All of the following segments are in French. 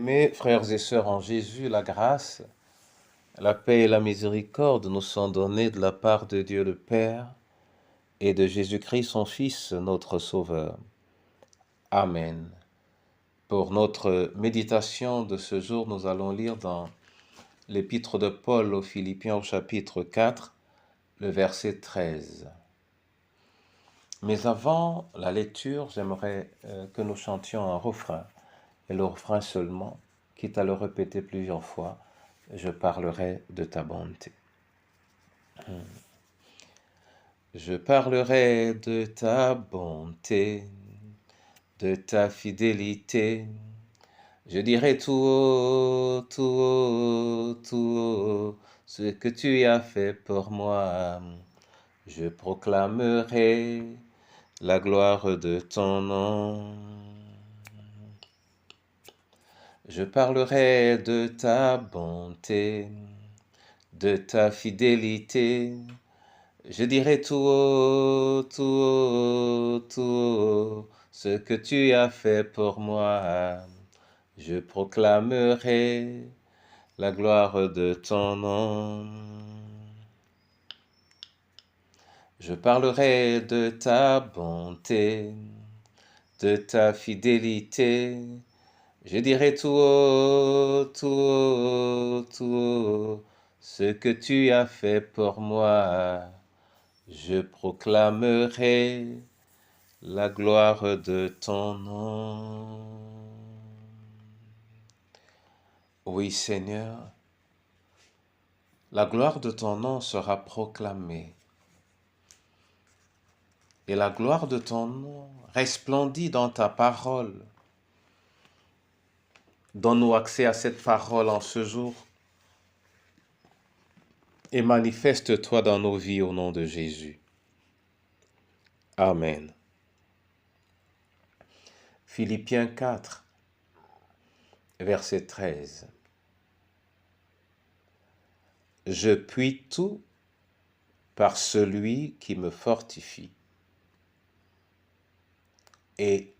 Mes frères et sœurs en Jésus, la grâce, la paix et la miséricorde nous sont données de la part de Dieu le Père et de Jésus-Christ son Fils, notre Sauveur. Amen. Pour notre méditation de ce jour, nous allons lire dans l'épître de Paul aux Philippiens au chapitre 4, le verset 13. Mais avant la lecture, j'aimerais que nous chantions un refrain, et le refrain seulement, quitte à le répéter plusieurs fois. Je parlerai de ta bonté. Je parlerai de ta bonté, de ta fidélité. Je dirai tout haut, tout haut, tout haut, ce que tu as fait pour moi. Je proclamerai la gloire de ton nom. Je parlerai de ta bonté, de ta fidélité. Je dirai tout haut, tout haut, tout haut, ce que tu as fait pour moi. Je proclamerai la gloire de ton nom. Je parlerai de ta bonté, de ta fidélité. Je dirai tout haut, tout haut, tout haut, ce que tu as fait pour moi. Je proclamerai la gloire de ton nom. Oui, Seigneur, la gloire de ton nom sera proclamée. Et la gloire de ton nom resplendit dans ta parole. Donne-nous accès à cette parole en ce jour et manifeste-toi dans nos vies au nom de Jésus. Amen. Philippiens 4, verset 13. Je puis tout par celui qui me fortifie. Et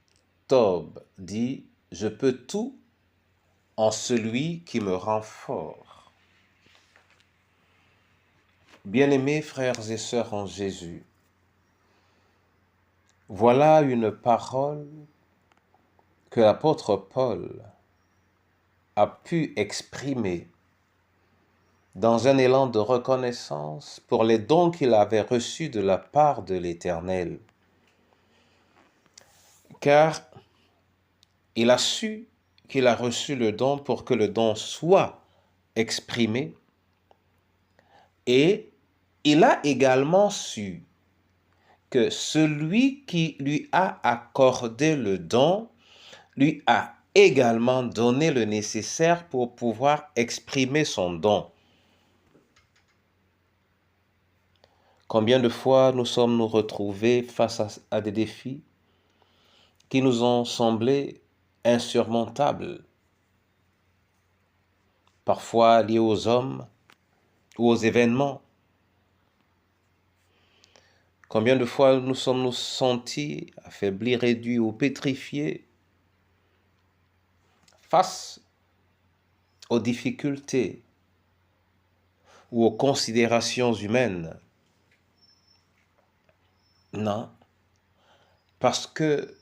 Tob dit, je peux tout en celui qui me rend fort. Bien-aimés frères et sœurs en Jésus, voilà une parole que l'apôtre Paul a pu exprimer dans un élan de reconnaissance pour les dons qu'il avait reçus de la part de l'Éternel. Car il a su qu'il a reçu le don pour que le don soit exprimé, et il a également su que celui qui lui a accordé le don lui a également donné le nécessaire pour pouvoir exprimer son don. Combien de fois nous sommes-nous retrouvés face à des défis qui nous ont semblé insurmontables, parfois liés aux hommes ou aux événements. Combien de fois nous sommes-nous sentis affaiblis, réduits ou pétrifiés face aux difficultés ou aux considérations humaines? Non, parce que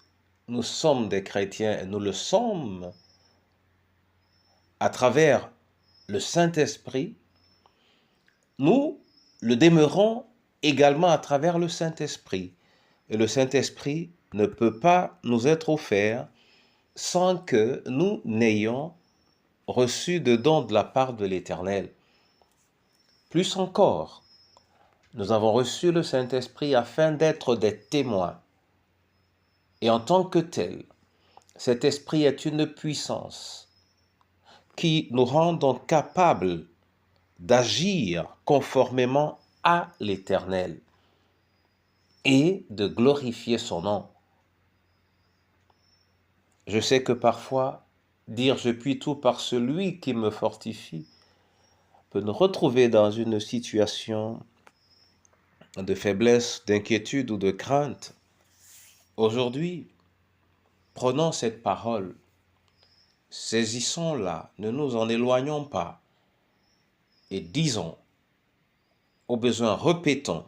nous sommes des chrétiens et nous le sommes à travers le Saint-Esprit, nous le demeurons également à travers le Saint-Esprit. Et le Saint-Esprit ne peut pas nous être offert sans que nous n'ayons reçu de dons de la part de l'Éternel. Plus encore, nous avons reçu le Saint-Esprit afin d'être des témoins. Et en tant que tel, cet esprit est une puissance qui nous rend donc capables d'agir conformément à l'Éternel et de glorifier son nom. Je sais que parfois, dire « je puis tout par celui qui me fortifie » peut nous retrouver dans une situation de faiblesse, d'inquiétude ou de crainte. Aujourd'hui, prenons cette parole saisissons-la, ne nous en éloignons pas et disons, au besoin répétons,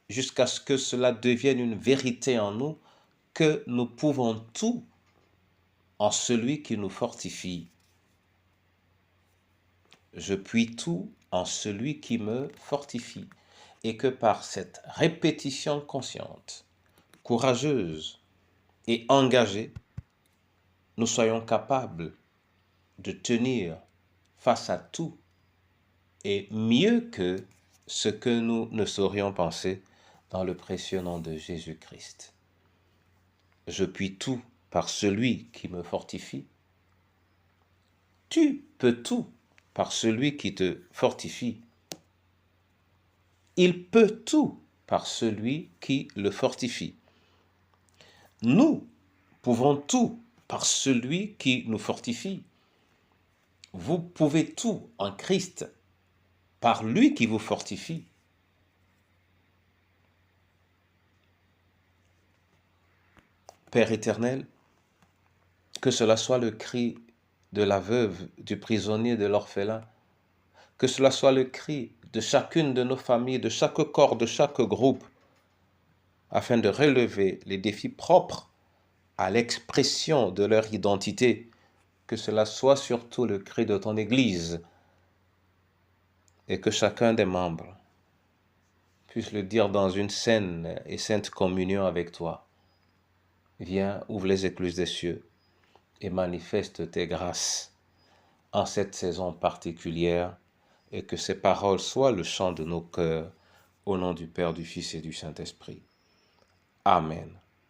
jusqu'à ce que cela devienne une vérité en nous, que nous pouvons tout en celui qui nous fortifie. Je puis tout en celui qui me fortifie. Et que par cette répétition consciente, courageuse et engagée, nous soyons capables de tenir face à tout et mieux que ce que nous ne saurions penser dans le précieux nom de Jésus-Christ. Je puis tout par celui qui me fortifie. Tu peux tout par celui qui te fortifie. Il peut tout par celui qui le fortifie. Nous pouvons tout par celui qui nous fortifie. Vous pouvez tout en Christ par lui qui vous fortifie. Père éternel, que cela soit le cri de la veuve, du prisonnier, de l'orphelin, que cela soit le cri de chacune de nos familles, de chaque corps, de chaque groupe, afin de relever les défis propres à l'expression de leur identité, que cela soit surtout le cri de ton Église, et que chacun des membres puisse le dire dans une saine et sainte communion avec toi. Viens, ouvre les écluses des cieux et manifeste tes grâces en cette saison particulière, et que ces paroles soient le chant de nos cœurs, au nom du Père, du Fils et du Saint-Esprit. Amen.